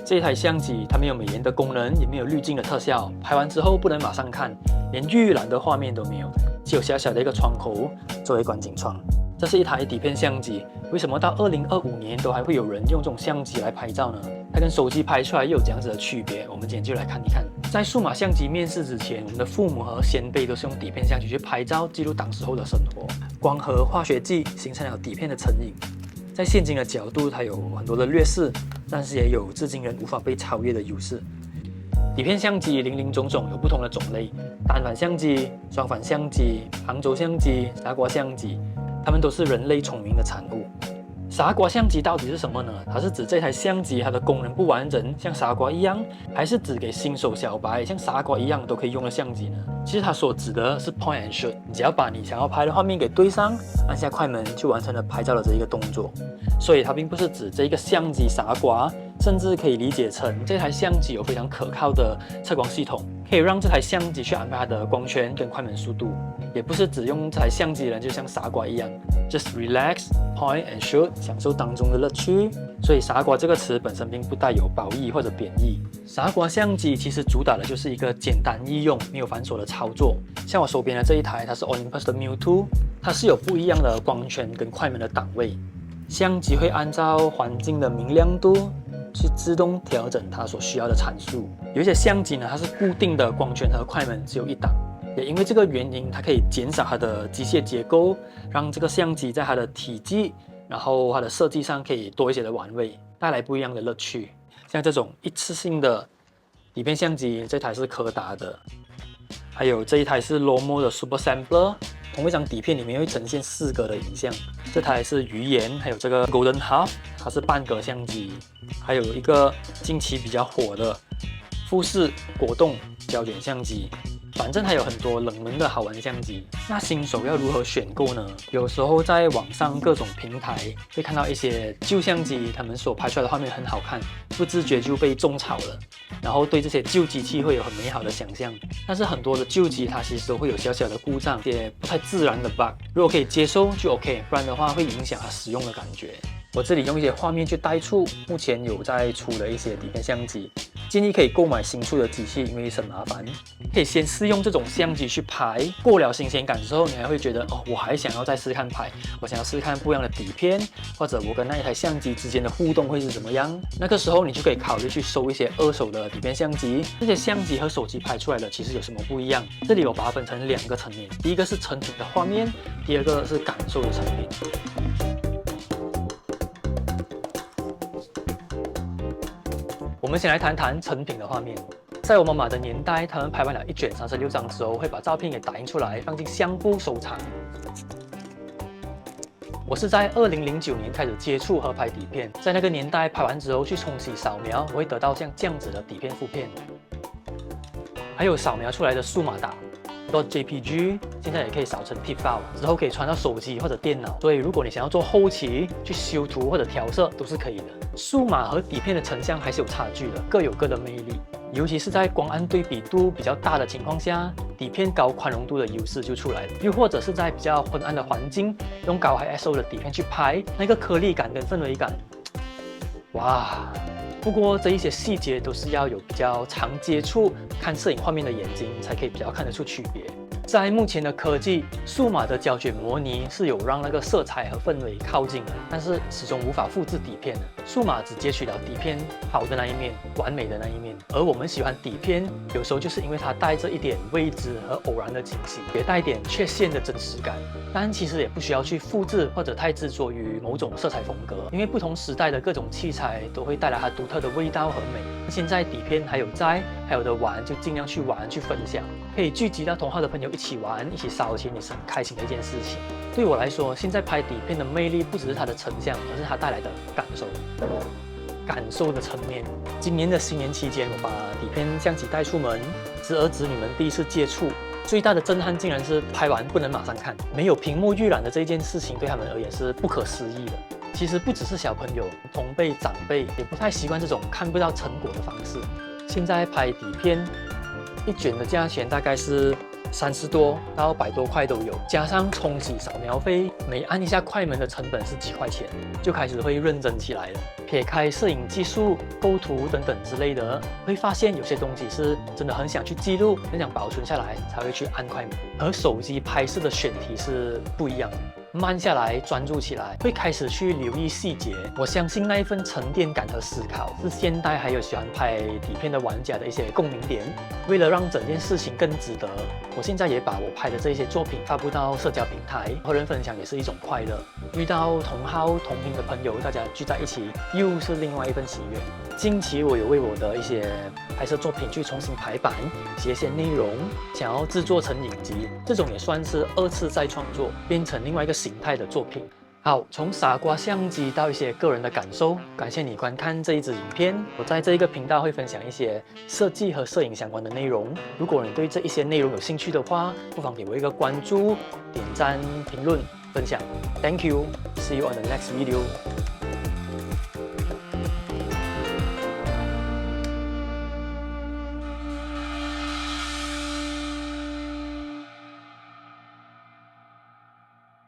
这一台相机它没有美颜的功能，也没有滤镜的特效，拍完之后不能马上看，连预览的画面都没有，只有小小的一个窗口作为观景窗。这是一台底片相机，为什么到2025年都还会有人用这种相机来拍照呢？它跟手机拍出来又有这样子的区别，我们今天就来看一看。在数码相机面世之前，我们的父母和先辈都是用底片相机去拍照，记录当时候的生活。光和化学剂形成了底片的成瘾。在现今的角度，它有很多的劣势，但是也有至今仍无法被超越的优势。底片相机林林总总，有不同的种类，单反相机、双反相机、杭州相机、傻瓜相机，它们都是人类聪明的产物。傻瓜相机到底是什么呢？它是指这台相机它的功能不完整，像傻瓜一样，还是指给新手小白像傻瓜一样都可以用的相机呢？其实它所指的是 point and shoot， 你只要把你想要拍的画面给对上，按下快门就完成了拍照的这一个动作。所以它并不是指这一个相机傻瓜，甚至可以理解成这台相机有非常可靠的测光系统，可以让这台相机去安排它的光圈跟快门速度。也不是只用这台相机的人就像傻瓜一样 ，just relax, point and shoot， 享受当中的乐趣。所以傻瓜这个词本身并不带有褒义或者贬义。傻瓜相机其实主打的就是一个简单易用、没有繁琐的操作。像我手边的这一台，它是 Olympus 的 Muse 2， 它是有不一样的光圈跟快门的档位。相机会按照环境的明亮度去自动调整它所需要的参数。有一些相机呢，它是固定的光圈和快门只有一档。也因为这个原因，它可以减少它的机械结构，让这个相机在它的体积，然后它的设计上可以多一些的玩味，带来不一样的乐趣。像这种一次性的底片相机，这台是柯达的，还有这一台是 Lomo 的 Super Sampler， 同一张底片里面会呈现4格的影像。这台是鱼眼，还有这个 Golden Half， 它是半格相机，还有一个近期比较火的富士果冻胶卷相机。反正还有很多冷门的好玩相机，那新手要如何选购呢？有时候在网上各种平台会看到一些旧相机，他们所拍出来的画面很好看，不自觉就被种草了，然后对这些旧机器会有很美好的想象。但是很多的旧机它其实都会有小小的故障，一些不太自然的 bug， 如果可以接受就 OK， 不然的话会影响它使用的感觉。我这里用一些画面去带出目前有在出的一些底片相机，建议可以购买新出的机器，因为省麻烦。可以先试用这种相机去拍，过了新鲜感之后，你还会觉得哦，我还想要再试试看拍，我想要试试看不一样的底片，或者我跟那一台相机之间的互动会是怎么样。那个时候你就可以考虑去收一些二手的底片相机。这些相机和手机拍出来的其实有什么不一样？这里我把它分成2个层面，第一个是成品的画面，第二个是感受的层面。我们先来谈谈成品的画面。在我妈妈的年代，他们拍完了一卷36张之后，会把照片给打印出来，放进相簿收藏。我是在2009年开始接触和拍底片，在那个年代拍完之后去冲洗扫描，我会得到像这样子的底片副片。还有扫描出来的数码档.jpg， 现在也可以扫成 TIFF file， 之后可以传到手机或者电脑。所以如果你想要做后期去修图或者调色，都是可以的。数码和底片的成像还是有差距的，各有各的魅力。尤其是在光暗对比度比较大的情况下，底片高宽容度的优势就出来了。又或者是在比较昏暗的环境，用高 ISO 的底片去拍，那个颗粒感跟氛围感，哇！不过这一些细节都是要有比较常接触看摄影画面的眼睛，才可以比较看得出区别。在目前的科技，数码的胶卷模拟是有让那个色彩和氛围靠近的，但是始终无法复制底片的。数码只截取了底片好的那一面，完美的那一面。而我们喜欢底片，有时候就是因为它带着一点未知和偶然的惊喜，也带一点缺陷的真实感。但其实也不需要去复制或者太执着于某种色彩风格，因为不同时代的各种器材都会带来它独特的味道和美。现在底片还有得玩，就尽量去玩去分享，可以聚集到同好的朋友一起玩，一起烧钱，也是很开心的一件事情。对我来说，现在拍底片的魅力不只是它的成像，而是它带来的感受。感受的层面，今年的新年期间，我把底片相机带出门，侄儿侄女们第一次接触。最大的震撼竟然是拍完不能马上看，没有屏幕预览的这件事情对他们而言是不可思议的。其实不只是小朋友，同辈长辈也不太习惯这种看不到成果的方式。现在拍底片，一卷的价钱大概是30多到100多块都有，加上冲洗扫描费，每按一下快门的成本是几块钱，就开始会认真起来了。撇开摄影技术、构图等等之类的，会发现有些东西是真的很想去记录、很想保存下来，才会去按快门。和手机拍摄的选题是不一样的。慢下来，专注起来，会开始去留意细节。我相信那一份沉淀感和思考，是现代还有喜欢拍底片的玩家的一些共鸣点。为了让整件事情更值得，我现在也把我拍的这些作品发布到社交平台，和人分享也是一种快乐。遇到同好同频的朋友，大家聚在一起，又是另外一份喜悦。近期我有为我的一些拍摄作品去重新排版，写一些内容，想要制作成影集，这种也算是2次再创作，变成另外一个形态的作品。好，从傻瓜相机到一些个人的感受，感谢你观看这一支影片。我在这一个频道会分享一些设计和摄影相关的内容。如果你对这一些内容有兴趣的话，不妨给我一个关注、点赞、评论、分享。Thank you. See you on the next video.